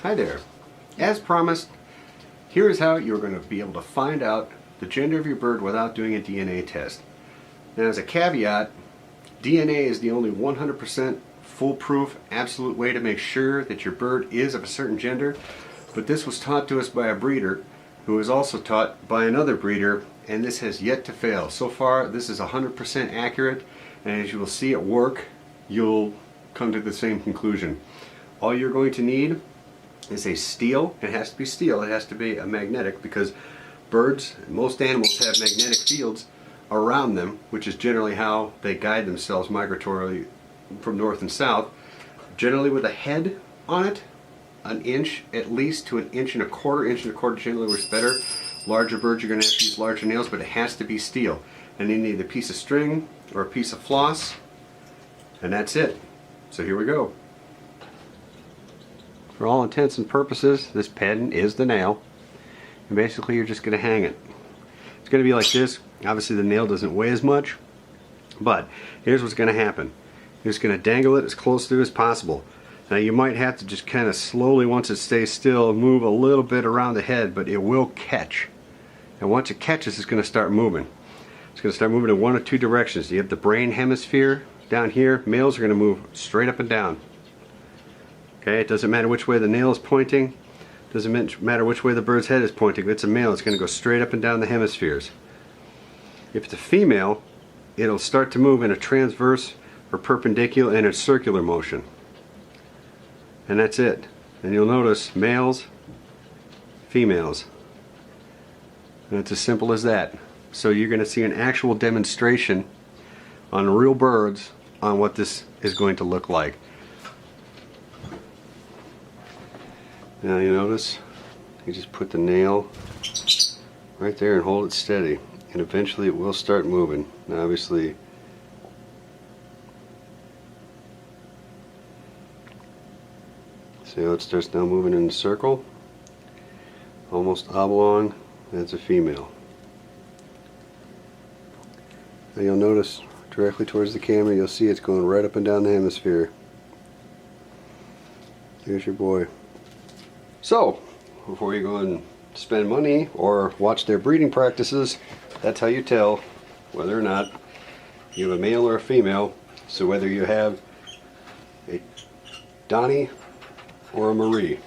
Hi there. As promised, here is how you're going to be able to find out the gender of your bird without doing a DNA test. Now, as a caveat, DNA is the only 100% foolproof, absolute way to make sure that your bird is of a certain gender, but this was taught to us by a breeder who was also taught by another breeder, and this has yet to fail. So far, this is 100% accurate, and as you will see at work, you'll come to the same conclusion. All you're going to need is a steel. It has to be steel. It has to be a magnetic, because birds, most animals, have magnetic fields around them, which is generally how they guide themselves migratorily from north and south. Generally with a head on it, an inch at least to an inch and a quarter. Generally works better. Larger birds, you're going to have to use larger nails, but it has to be steel. And you need a piece of string or a piece of floss, and that's it. So here we go. For all intents and purposes, this pen is the nail, and basically you're just going to hang it. It's going to be like this. Obviously the nail doesn't weigh as much, but here's what's going to happen. You're just going to dangle it as close to as possible. Now you might have to just kind of slowly, once it stays still, move a little bit around the head, but it will catch. And once it catches, it's going to start moving. It's going to start moving in one or two directions. You have the brain hemisphere down here. Males are going to move straight up and down. Okay, it doesn't matter which way the nail is pointing. Doesn't matter which way the bird's head is pointing. If it's a male, it's going to go straight up and down the hemispheres. If it's a female, it'll start to move in a transverse or perpendicular and a circular motion. And that's it. And you'll notice males, females. And it's as simple as that. So you're going to see an actual demonstration on real birds on what this is going to look like. Now you notice, you just put the nail right there and hold it steady, and eventually it will start moving. Now obviously, see how it starts now moving in a circle? Almost oblong. That's a female. Now you'll notice directly towards the camera, you'll see it's going right up and down the hemisphere. Here's your boy. So, before you go and spend money or watch their breeding practices, that's how you tell whether or not you have a male or a female. So whether you have a Donnie or a Marie.